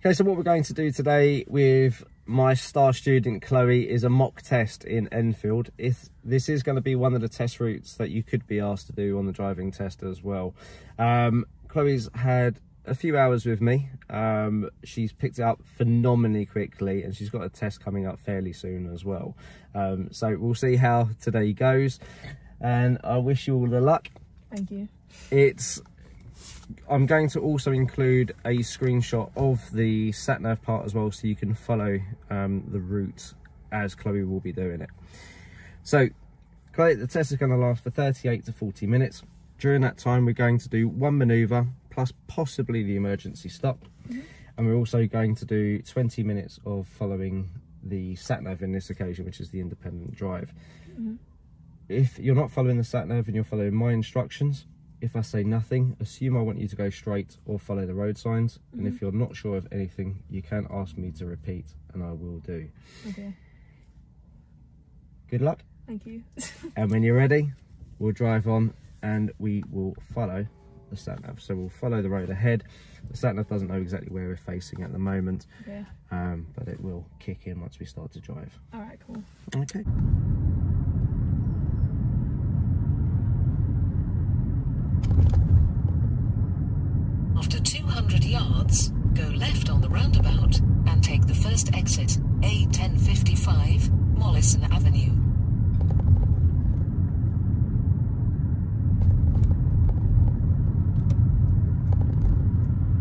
Okay, so what we're going to do today with my star student Chloe is a mock test in Enfield. This is going to be one of the test routes that you could be asked to do on the driving test as well. Chloe's had a few hours with me. She's picked it up phenomenally quickly, and she's got a test coming up fairly soon as well. So we'll see how today goes, and I wish you all the luck. Thank you. I'm going to also include a screenshot of the sat-nav part as well, so you can follow the route as Chloe will be doing it. So Chloe, the test is going to last for 38 to 40 minutes. During that time, we're going to do one manoeuvre plus possibly the emergency stop. And we're also going to do 20 minutes of following the sat-nav in this occasion, which is the independent drive. If you're not following the sat-nav and you're following my instructions, if I say nothing, assume I want you to go straight or follow the road signs. And if you're not sure of anything, you can ask me to repeat, and I will do. Okay. Good luck. Thank you. And when you're ready, we'll drive on and we will follow the sat-nav. So we'll follow the road ahead. The sat-nav doesn't know exactly where we're facing at the moment, but it will kick in once we start to drive. All right, cool. Okay. After 200 yards, go left on the roundabout and take the first exit, A1055, Mollison Avenue.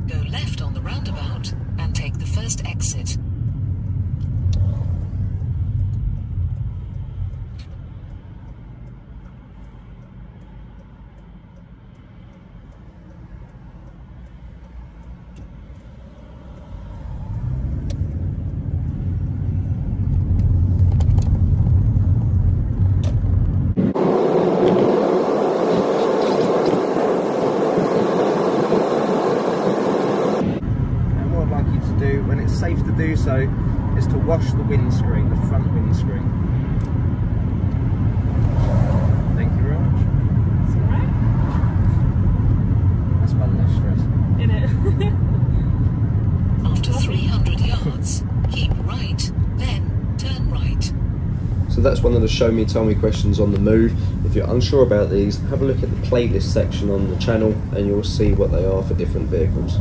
Go left on the roundabout and take the first exit. When it's safe to do so, is to wash the windscreen, the front windscreen. Thank you very much. It's alright. That's one less stress. In it. After 300 yards, keep right, then turn right. So that's one of the show me, tell me questions on the move. If you're unsure about these, have a look at the playlist section on the channel and you'll see what they are for different vehicles.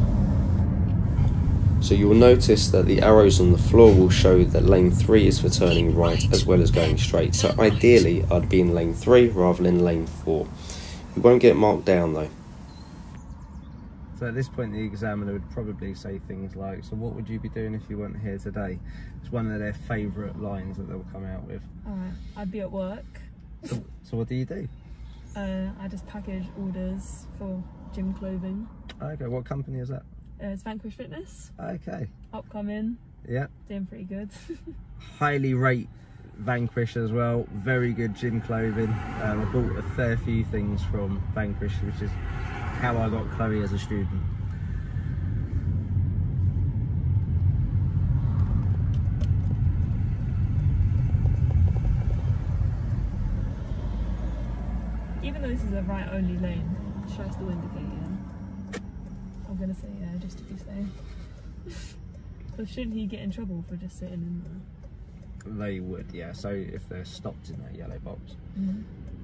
So you will notice that the arrows on the floor will show that lane 3 is for turning right as well as going straight. So ideally I'd be in lane 3 rather than lane 4. You won't get marked down though. So at this point the examiner would probably say things like, so what would you be doing if you weren't here today? It's one of their favourite lines that they'll come out with. Alright, I'd be at work. So what do you do? I just package orders for gym clothing. Okay, what company is that? It's Vanquish Fitness. Okay. Upcoming. Yeah. Doing pretty good. Highly rate Vanquish as well. Very good gym clothing. I bought a fair few things from Vanquish, which is how I got Chloe as a student. Even though this is a right only lane, should I still indicate? I'm gonna say yeah, just to be safe. So shouldn't he get in trouble for just sitting in there? They would, yeah. So if they're stopped in that yellow box,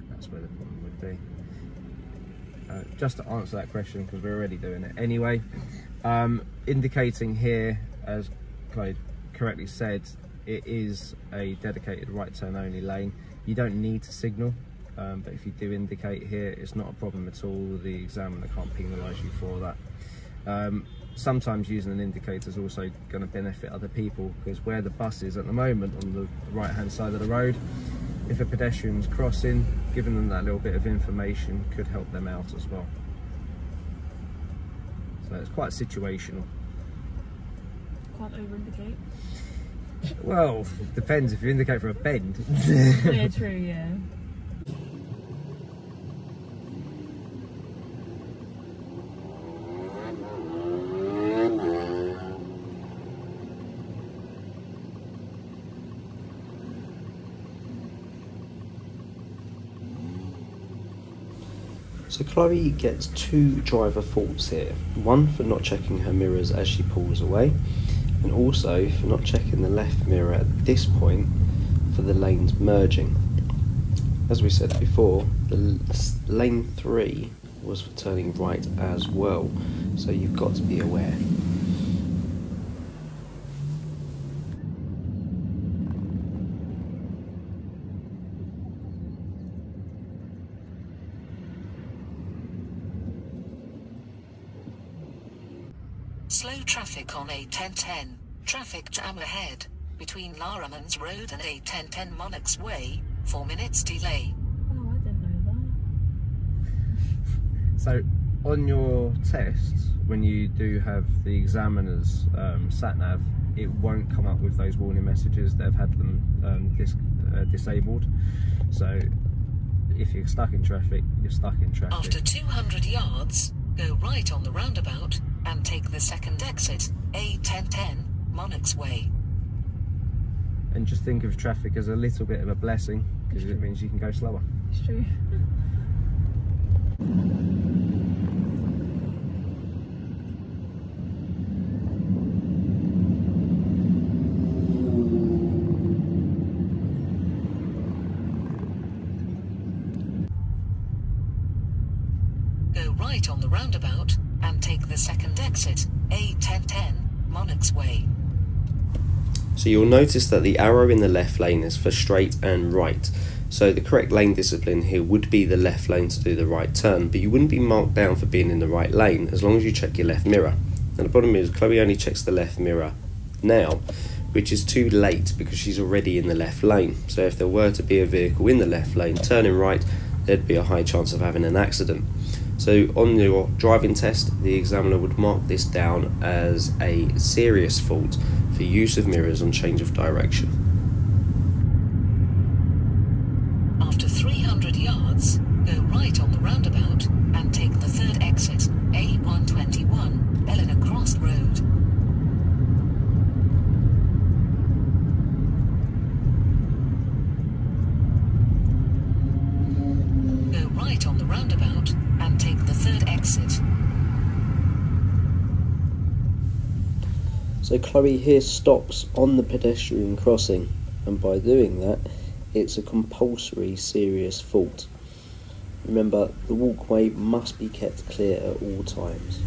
that's where the problem would be. Just to answer that question, because we're already doing it anyway, indicating here, as Chloe correctly said, it is a dedicated right turn only lane. You don't need to signal, but if you do indicate here, it's not a problem at all. The examiner can't penalise you for that. Sometimes using an indicator is also going to benefit other people, because where the bus is at the moment on the right hand side of the road, if a pedestrian's crossing, giving them that little bit of information could help them out as well. So it's quite situational. Can't over indicate. Well, depends if you indicate for a bend. Yeah, true, yeah. So Chloe gets 2 driver faults here. One for not checking her mirrors as she pulls away, and also for not checking the left mirror at this point for the lanes merging. As we said before, the lane 3 was for turning right as well, so you've got to be aware. Slow traffic on A1010. Traffic jam ahead between Laramans Road and A1010 Monarchs Way. 4 minutes delay. Oh, I didn't know that. So on your tests, when you do have the examiner's sat-nav, it won't come up with those warning messages. They've had them disabled. So if you're stuck in traffic, you're stuck in traffic. After 200 yards, go right on the roundabout and take the second exit, A1010 Monarchs Way. And just think of traffic as a little bit of a blessing, because it means you can go slower. It's true. Go right on the roundabout and take the second exit, A1010 Monarchs Way. So you'll notice that the arrow in the left lane is for straight and right. So the correct lane discipline here would be the left lane to do the right turn, but you wouldn't be marked down for being in the right lane as long as you check your left mirror. And the problem is Chloe only checks the left mirror now, which is too late because she's already in the left lane. So if there were to be a vehicle in the left lane turning right, there'd be a high chance of having an accident. So on your driving test, the examiner would mark this down as a serious fault for use of mirrors on change of direction. After 300 yards, go right on the roundabout and take the third exit, A121 Eleanor Cross Road. Go right on the roundabout and take the third exit. So Chloe here stops on the pedestrian crossing, and by doing that, it's a compulsory serious fault. Remember, the walkway must be kept clear at all times.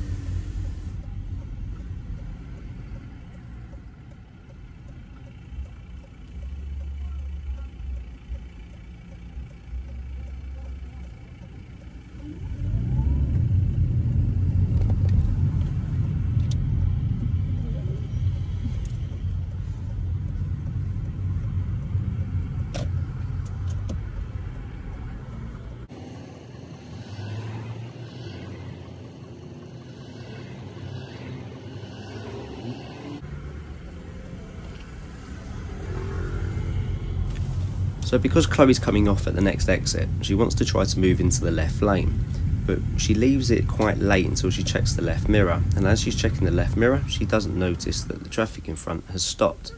So because Chloe's coming off at the next exit, she wants to try to move into the left lane, but she leaves it quite late until she checks the left mirror, and as she's checking the left mirror, she doesn't notice that the traffic in front has stopped.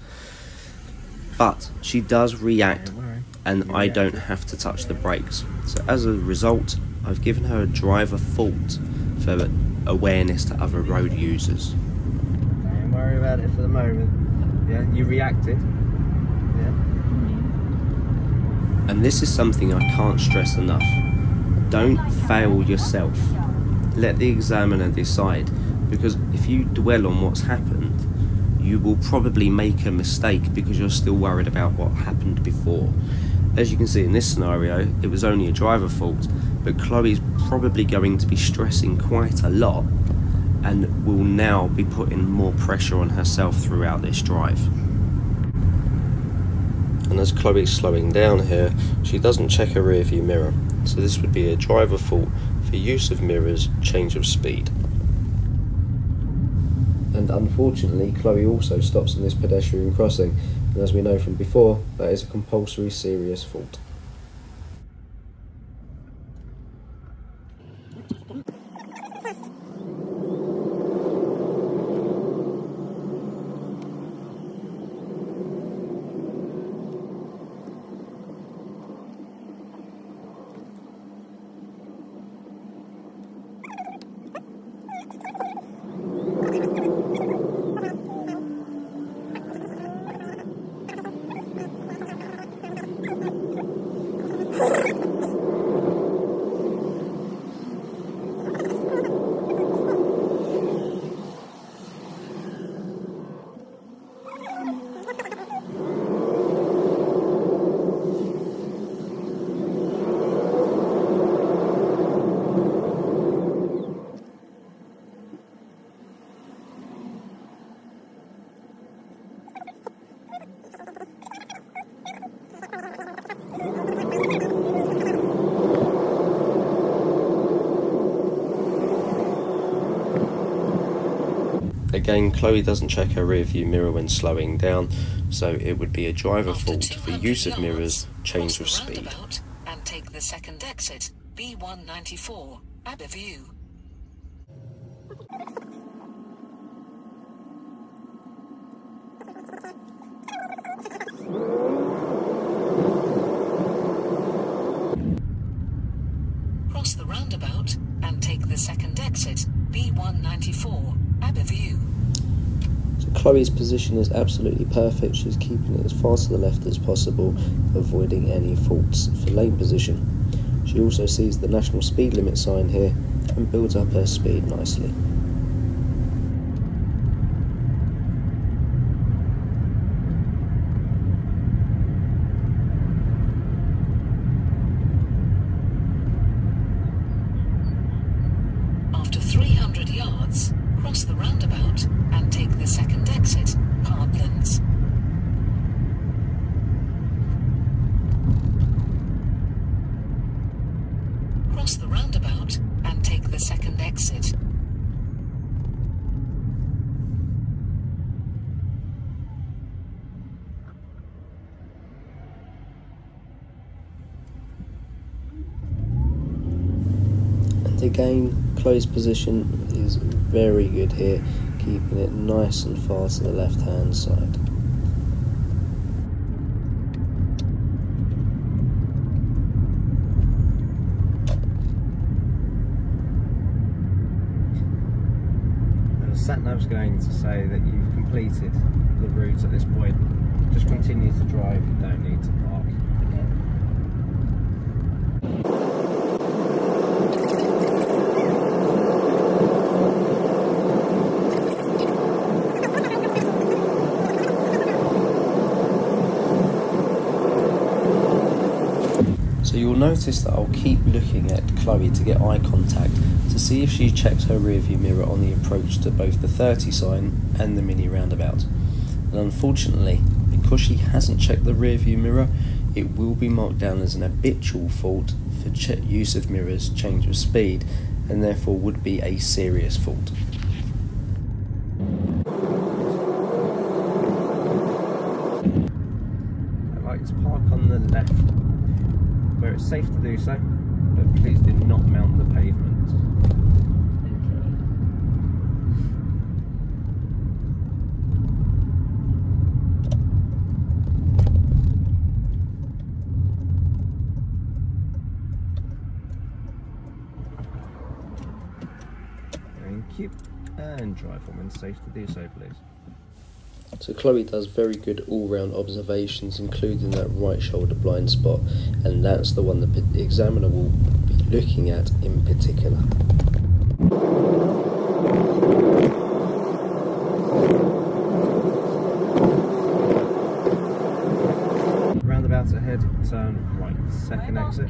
But she does react, and I don't have to touch the brakes. So as a result, I've given her a driver fault for awareness to other road users. Don't worry about it for the moment. Yeah, you reacted. Yeah. And this is something I can't stress enough. Don't fail yourself. Let the examiner decide, because if you dwell on what's happened, you will probably make a mistake because you're still worried about what happened before. As you can see in this scenario, it was only a driver fault, but Chloe's probably going to be stressing quite a lot and will now be putting more pressure on herself throughout this drive. And as Chloe's slowing down here, she doesn't check her rear view mirror, so this would be a driver fault for use of mirrors, change of speed. And unfortunately, Chloe also stops in this pedestrian crossing, and as we know from before, that is a compulsory serious fault. again, Chloe doesn't check her rear view mirror when slowing down, so it would be a driver fault for use of mirrors, change of speed. And take the second exit, B194, Abbeview. Cross the roundabout and take the second exit, B194, Abbeview. So Chloe's position is absolutely perfect. She's keeping it as far to the left as possible, avoiding any faults for lane position. She also sees the national speed limit sign here and builds up her speed nicely. After 300 yards, cross the roundabout and take the second exit, Parklands. Cross the roundabout and take the second exit. And again, Chloe's position is very good here, keeping it nice and far to the left hand side. Sat-nav's going to say that you've completed the route at this point. Just continue to drive, you don't need to park. So you'll notice that I'll keep looking at Chloe to get eye contact to see if she checks her rearview mirror on the approach to both the 30 sign and the mini roundabout. And unfortunately, because she hasn't checked the rearview mirror, it will be marked down as an habitual fault for use of mirrors, change of speed, and therefore would be a serious fault. I'd like to park on the left where it's safe to do so, but please do not mount the pavement. Thank you. And drive on when safe to do so, please. So Chloe does very good all-round observations, including that right shoulder blind spot, and that's the one that the examiner will be looking at in particular. Roundabout ahead, turn right, second exit.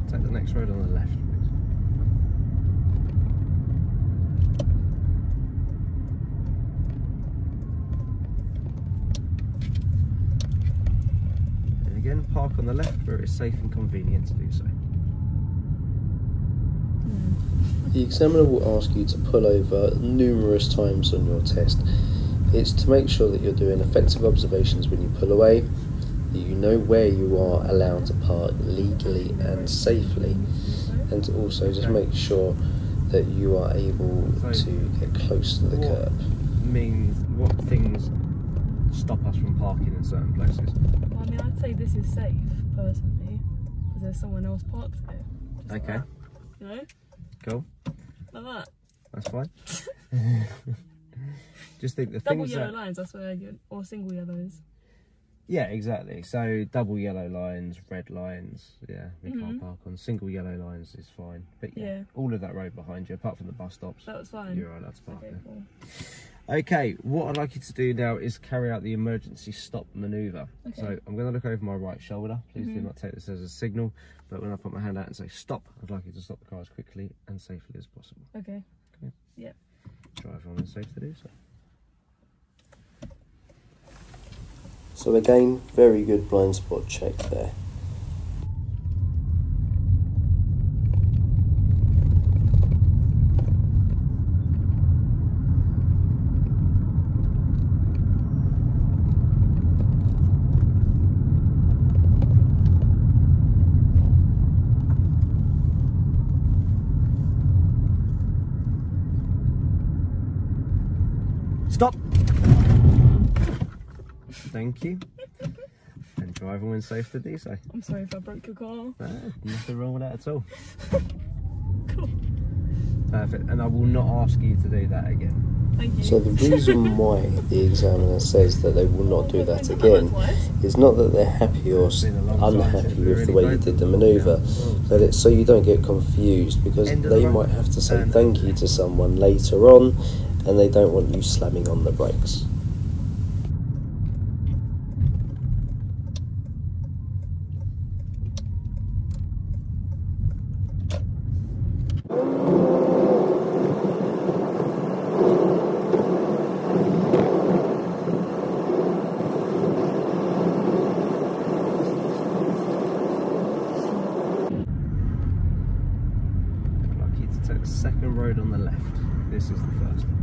Take the next road on the left, please. And again, park on the left where it's safe and convenient to do so. The examiner will ask you to pull over numerous times on your test. It's to make sure that you're doing effective observations when you pull away, that you know where you are allowed to park legally and safely, and to also just make sure that you are able to get close to the curb. Means what things stop us from parking in certain places? Well, I mean, I'd say this is safe, personally, because there's someone else parked there. Just like Okay. that, you know? Cool. Like that. That's fine. Just think the Double things yellow that... lines, I swear, or single yellows. Yeah, exactly. So double yellow lines, red lines, yeah, we can't Mhm. park on. Single yellow lines is fine. But yeah, Yeah. all of that road behind you, apart from the bus stops, That was fine. you're allowed to park Okay, there. cool. Okay, what I'd like you to do now is carry out the emergency stop manoeuvre. Okay. So I'm going to look over my right shoulder. Please do not take this as a signal, but when I put my hand out and say stop, I'd like you to stop the car as quickly and safely as possible. Okay. Okay. Yep. Drive on and safe to do so. So again, very good blind spot check there. Stop! Thank you. And drive when safe to do so. I'm sorry if I broke your car. No, nothing wrong with that at all. Cool. Perfect. And I will not ask you to do that again. Thank you. So the reason why the examiner says that they will not do that again is not that they're happy or unhappy with the way you did the manoeuvre, but it's so you don't get confused, because they might have to say thank you to someone later on and they don't want you slamming on the brakes. Take the second road on the left. This is the first one.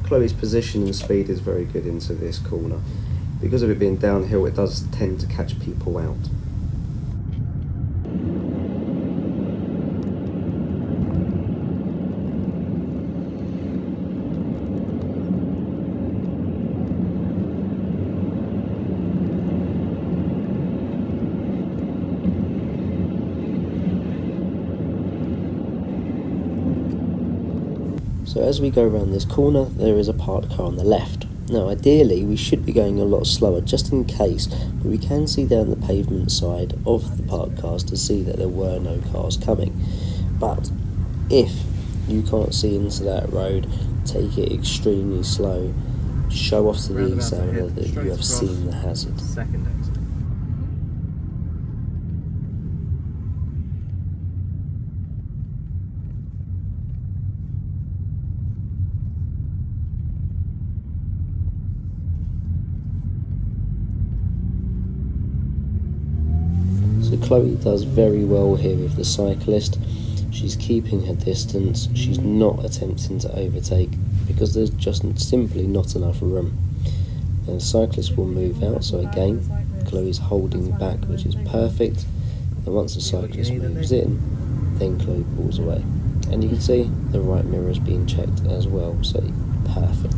Chloe's position and speed is very good into this corner. Because of it being downhill, it does tend to catch people out. So as we go around this corner, there is a parked car on the left. Now ideally we should be going a lot slower just in case, but we can see down the pavement side of the parked cars to see that there were no cars coming. But if you can't see into that road, take it extremely slow, show off to the examiner that you have seen the hazard. Second exit. So Chloe does very well here with the cyclist. She's keeping her distance, she's not attempting to overtake because there's just simply not enough room. And the cyclist will move out, so again, Chloe's holding back, which is perfect. And once the cyclist moves in, then Chloe pulls away. And you can see the right mirror is being checked as well, so perfect.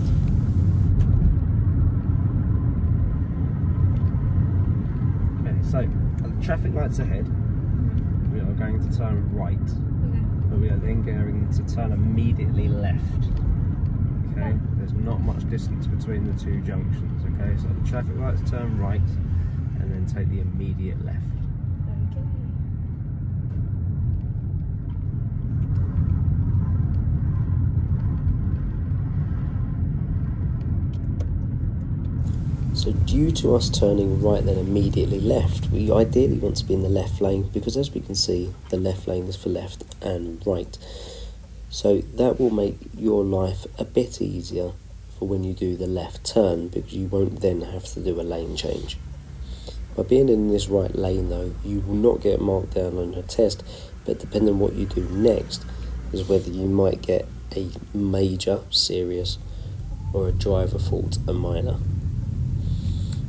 Okay, so the traffic lights ahead. We are going to turn right. But we are then going to turn immediately left. Okay, there's not much distance between the two junctions. Okay, so the traffic lights turn right and then take the immediate left. Okay. So due to us turning right then immediately left, we ideally want to be in the left lane, because as we can see, the left lane is for left and right. So that will make your life a bit easier for when you do the left turn, because you won't then have to do a lane change. By being in this right lane though, you will not get marked down on a test, but depending on what you do next is whether you might get a major, serious, or a driver fault, a minor.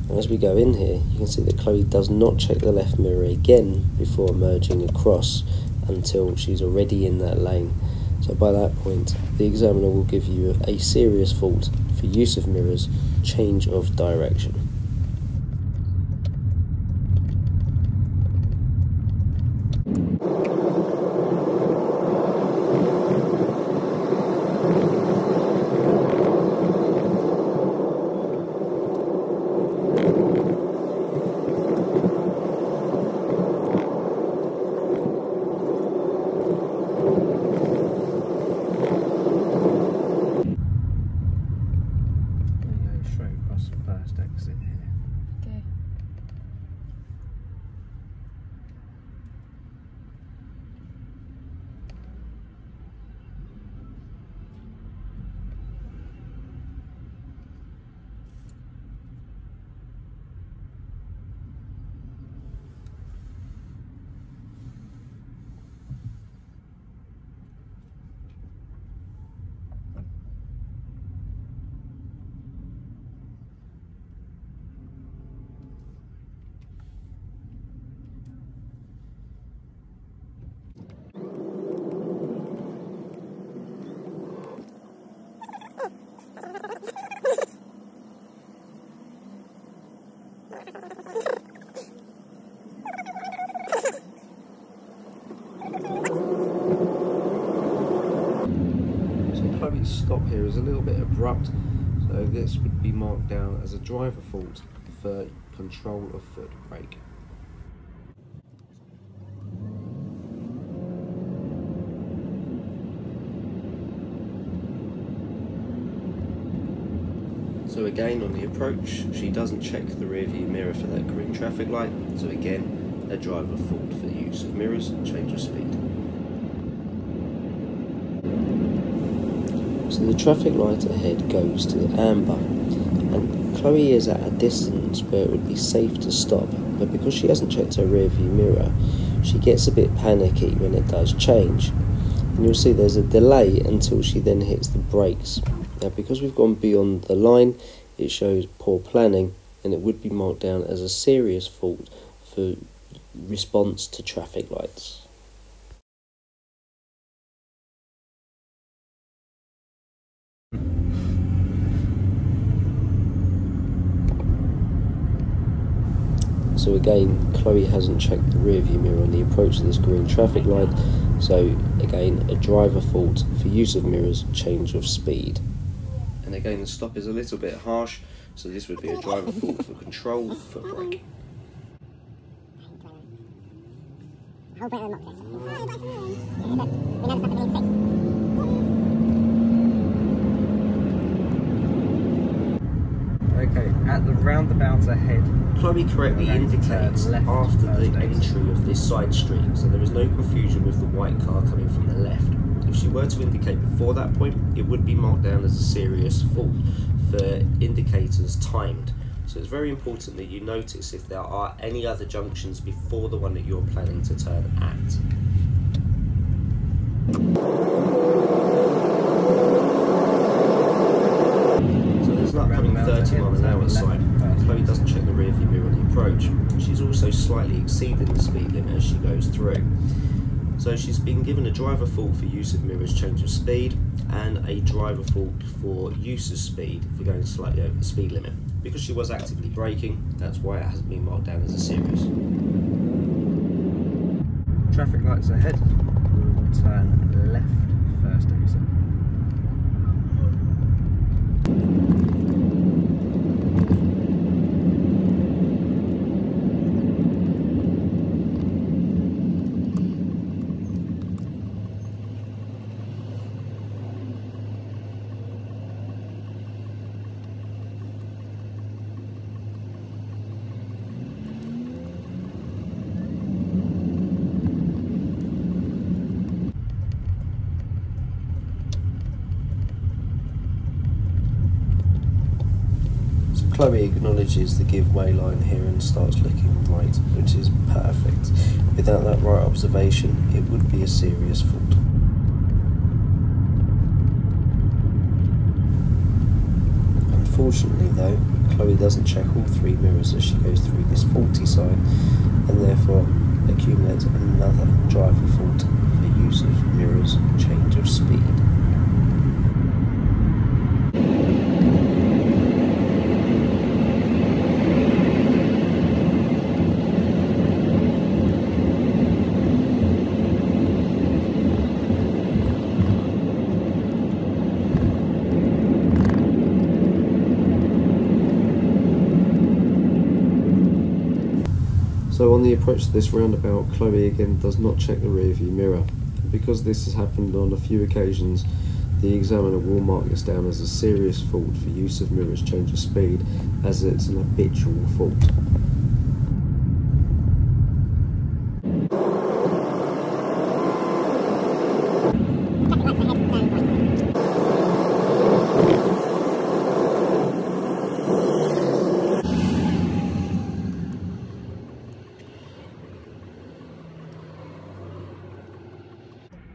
And as we go in here, you can see that Chloe does not check the left mirror again before merging across until she's already in that lane. So by that point, the examiner will give you a serious fault for use of mirrors, change of direction. So Chloe's stop here is a little bit abrupt, so this would be marked down as a driver fault for control of foot brake. So again, on the approach, she doesn't check the rear view mirror for that green traffic light, so again, a driver fault for the use of mirrors and change of speed. So the traffic light ahead goes to amber, and Chloe is at a distance where it would be safe to stop, but because she hasn't checked her rear view mirror, she gets a bit panicky when it does change. And you'll see there's a delay until she then hits the brakes. Now, because we've gone beyond the line, it shows poor planning, and it would be marked down as a serious fault for response to traffic lights. So again, Chloe hasn't checked the rear view mirror on the approach to this green traffic light, so again, a driver fault for use of mirrors, change of speed. And again, the stop is a little bit harsh, so this would be a driver fault for control, foot brake. Okay, at the roundabout ahead, Chloe correctly indicates left after the first entry of this side street, so there is no confusion with the white car coming from the left. If she were to indicate before that point, it would be marked down as a serious fault for indicators timed. So it's very important that you notice if there are any other junctions before the one that you're planning to turn at. So there's an upcoming 30 mile an hour sign. Chloe doesn't check the rear view mirror on the approach. She's also slightly exceeding the speed limit as she goes through. So she's been given a driver fault for use of mirrors, change of speed, and a driver fault for use of speed for going slightly over the speed limit. Because she was actively braking, that's why it hasn't been marked down as a serious. traffic lights ahead, we will turn left first exit. Chloe acknowledges the give way line here and starts looking right, which is perfect. Without that right observation, it would be a serious fault. Unfortunately though, Chloe doesn't check all three mirrors as she goes through this faulty sign, and therefore accumulates another driver fault for use of mirrors, change of speed. So on the approach to this roundabout, Chloe again does not check the rear view mirror. And because this has happened on a few occasions, the examiner will mark this down as a serious fault for use of mirrors, change of speed, as it's an habitual fault.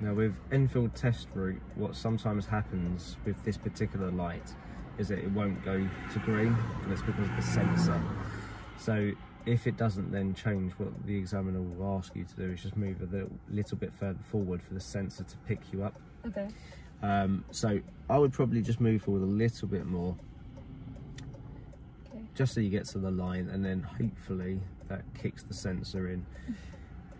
Now with Enfield test route, what sometimes happens with this particular light is that it won't go to green, and it's because of the sensor. So if it doesn't then change, what the examiner will ask you to do is just move a little bit further forward for the sensor to pick you up. Okay. So I would probably just move forward a little bit more, Okay. just so you get to the line, and then hopefully that kicks the sensor in.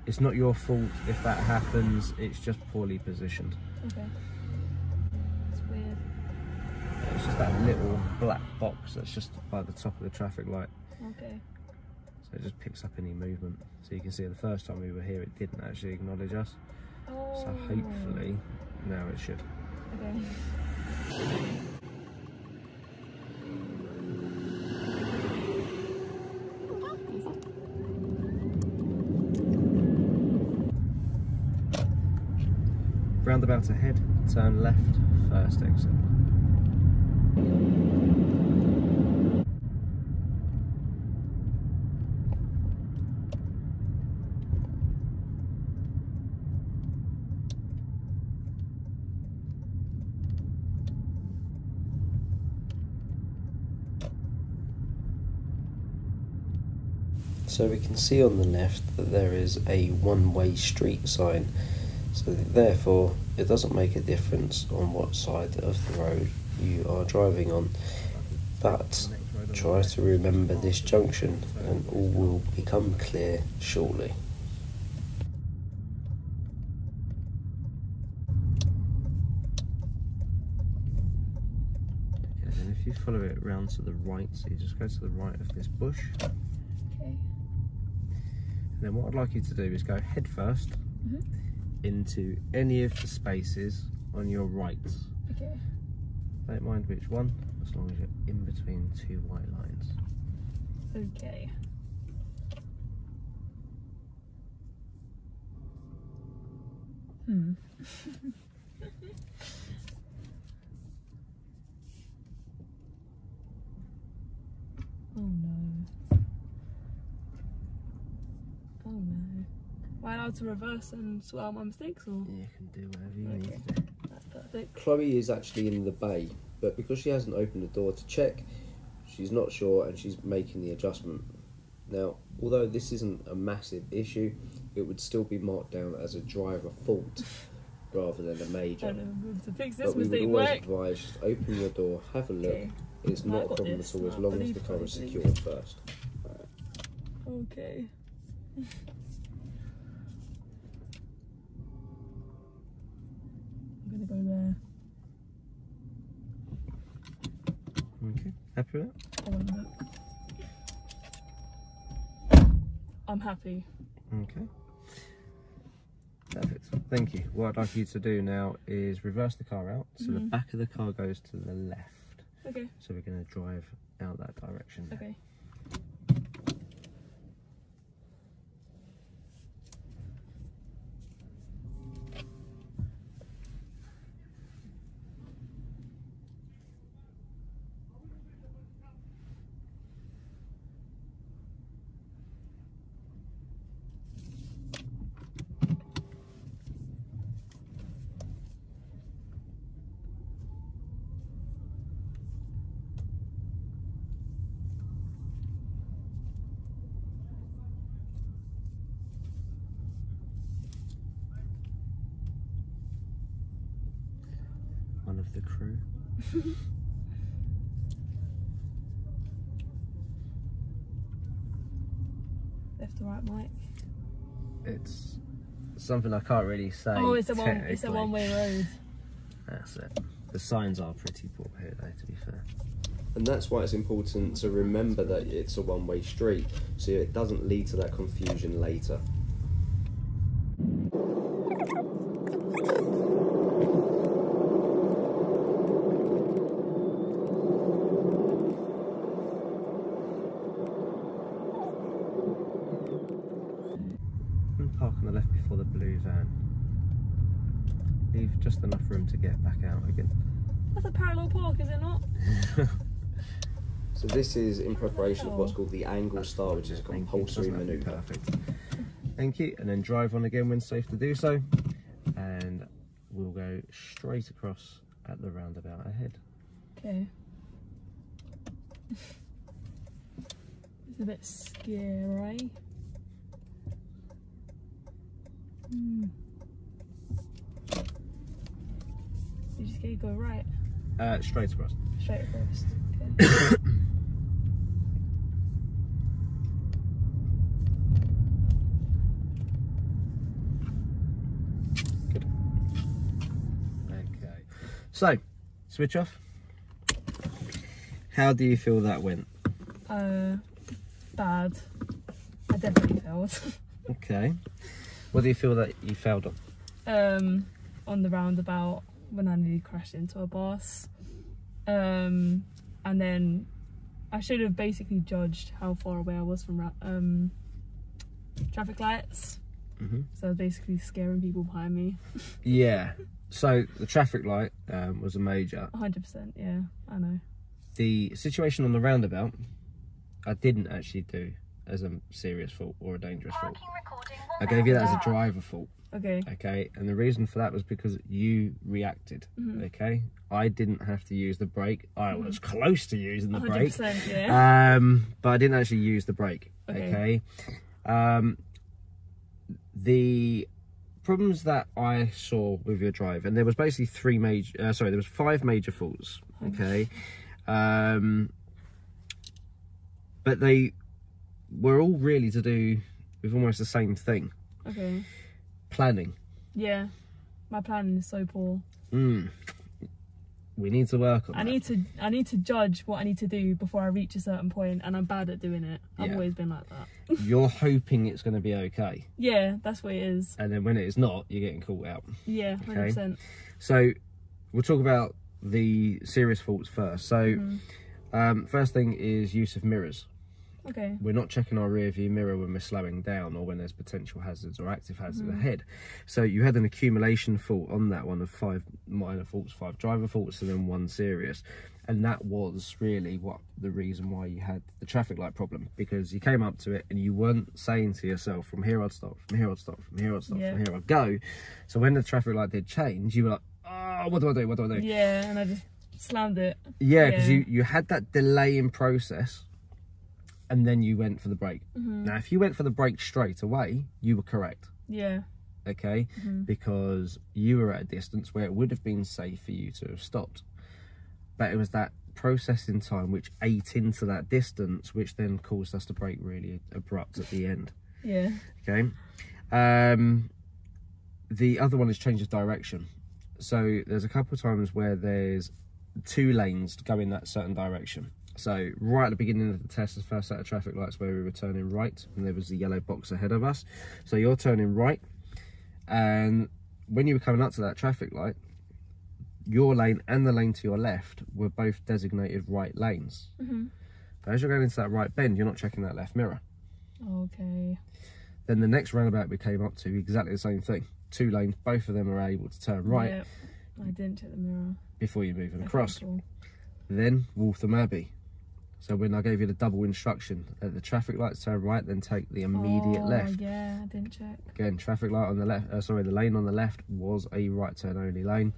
It's not your fault if that happens, it's just poorly positioned. Okay. It's weird. It's just that little black box that's just by the top of the traffic light. Okay. So it just picks up any movement. So you can see the first time we were here, it didn't actually acknowledge us. Oh. So hopefully now it should. Okay. Roundabout ahead, turn left, first exit. So we can see on the left that there is a one-way street sign, so therefore it doesn't make a difference on what side of the road you are driving on, but try to remember this junction and all will become clear shortly. Okay, then if you follow it round to the right, so you just go to the right of this bush. Okay. And then what I'd like you to do is go head first into any of the spaces on your right. Okay. Don't mind which one, as long as you're in between two white lines. Okay. Oh no. Oh no. Am I allowed to reverse and sort out my mistakes, or? You can do whatever you need to do. That's perfect. Chloe is actually in the bay, but because she hasn't opened the door to check, she's not sure and she's making the adjustment. Now, although this isn't a massive issue, it would still be marked down as a driver fault rather than a major. I don't know, I'm going to fix this But we would mistake, always right? advise just open your door, have a look. Okay. It's No, not I a got problem this. at all as No, I long as believe the you, car I is believe secured first. Okay. I'm gonna go there. Okay, happy with that? I want to look. I'm happy. Okay. Perfect. Thank you. What I'd like you to do now is reverse the car out, so the back of the car goes to the left. Okay. So we're going to drive out that direction. Okay. One of the crew. Left to right, Mike. It's something I can't really say. Oh, it's a technically. one-way road. That's it. The signs are pretty poor here, though, to be fair. And that's why it's important to remember that it's a one-way street, so it doesn't lead to that confusion later. And park on the left before the blue van. Leave just enough room to get back out again. That's a parallel park, is it not? So this is in preparation of what's called the angle star, which is a Thank you. compulsory Doesn't that look manoeuvre. perfect? Thank you. And then drive on again when safe to do so. And we'll go straight across at the roundabout ahead. Okay. It's a bit scary. You just gotta go right. Straight across. Straight across. Okay. So, switch off. How do you feel that went? Bad. I definitely failed. Okay. What do you feel that you failed on? On the roundabout when I nearly crashed into a bus. And then I should have basically judged how far away I was from traffic lights. So basically scaring people behind me. Yeah. So the traffic light was a major. 100%, yeah, I know. The situation on the roundabout, I didn't actually do as a serious fault or a dangerous fault. I gave you that as a driver fault. Okay. Okay, and the reason for that was because you reacted. Okay, I didn't have to use the brake. I was close to using the brake. 100%, yeah. But I didn't actually use the brake. Okay. The problems that I saw with your drive, and there was basically there was 5 major faults. Okay. But they were all really to do with almost the same thing. Okay. Planning. Yeah, my planning is so poor. We need to work on that. I need to judge what I need to do before I reach a certain point, and I'm bad at doing it. I've always been like that. You're hoping it's going to be okay. Yeah, that's what it is. And then when it is not, you're getting caught out. Yeah, 100%. Okay? So we'll talk about the serious faults first. So first thing is use of mirrors. Okay. We're not checking our rear view mirror when we're slowing down or when there's potential hazards or active hazards ahead. So you had an accumulation fault on that one of 5 minor faults, 5 driver faults, and then 1 serious. And that was really the reason why you had the traffic light problem, because you came up to it and you weren't saying to yourself, from here I'd stop, from here I'd stop, from here I'd stop, from here I'd go. So when the traffic light did change, you were like, oh, what do I do, what do I do? Yeah, and I just slammed it. Yeah, because you had that delay in process. And then you went for the brake. Now, if you went for the brake straight away, you were correct. Yeah. Okay? Because you were at a distance where it would have been safe for you to have stopped. But it was that processing time which ate into that distance, which then caused us to brake really abrupt at the end. Yeah. Okay? The other one is change of direction. So there's a couple of times where there's 2 lanes to go in that certain direction. So right at the beginning of the test, the first set of traffic lights where we were turning right, and there was the yellow box ahead of us. So you're turning right, and when you were coming up to that traffic light, your lane and the lane to your left were both designated right lanes. But as you're going into that right bend, you're not checking that left mirror. Okay. Then the next roundabout we came up to, exactly the same thing. 2 lanes, both of them are able to turn right. Yep. I didn't check the mirror Before you're moving across. Cool. Then Waltham Abbey. So when I gave you the double instruction, at the traffic lights turn right, then take the immediate left. Yeah, I didn't check. Again, traffic light on the left, the lane on the left was a right turn only lane.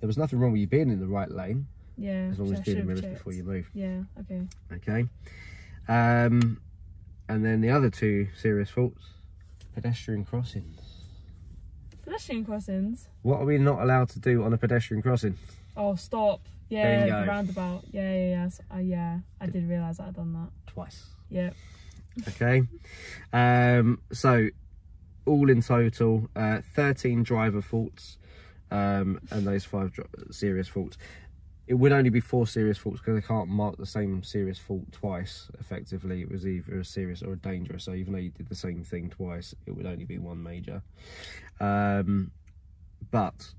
There was nothing wrong with you being in the right lane. Yeah. As long as you did the mirrors before you move. Yeah, okay. Okay. And then the other 2 serious faults, pedestrian crossings. Pedestrian crossings? What are we not allowed to do on a pedestrian crossing? Oh, stop. Yeah, Bingo. the roundabout. Yeah. I did realise I had done that. Twice. Yeah. Okay. So all in total, 13 driver faults, and those 5 serious faults. It would only be 4 serious faults because they can't mark the same serious fault twice. Effectively, it was either a serious or a dangerous. So even though you did the same thing twice, it would only be 1 major. But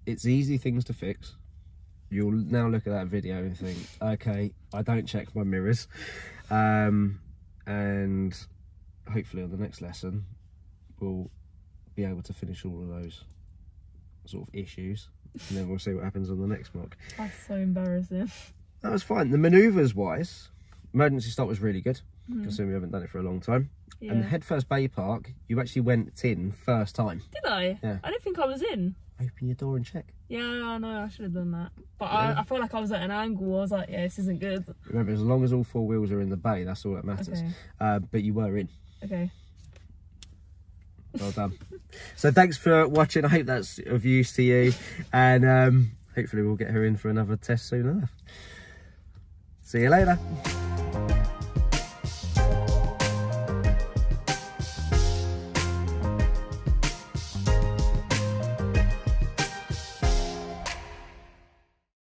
it's easy things to fix. You'll now look at that video and think, okay, I don't check my mirrors. And hopefully on the next lesson, we'll be able to finish all of those sort of issues. And then we'll see what happens on the next mock. That's so embarrassing. That was fine. The manoeuvres wise, emergency stop was really good, considering we haven't done it for a long time. Yeah. And Headfirst Bay Park, you actually went in first time. Did I? Yeah. I didn't think I was in. Open your door and check. Yeah, I know, I should have done that. But Yeah. I felt like I was at an angle. I was like, yeah, this isn't good. Remember, as long as all 4 wheels are in the bay, that's all that matters. Okay. But you were in. Okay. Well done. So thanks for watching. I hope that's of use to you. And hopefully we'll get her in for another test soon enough. See you later.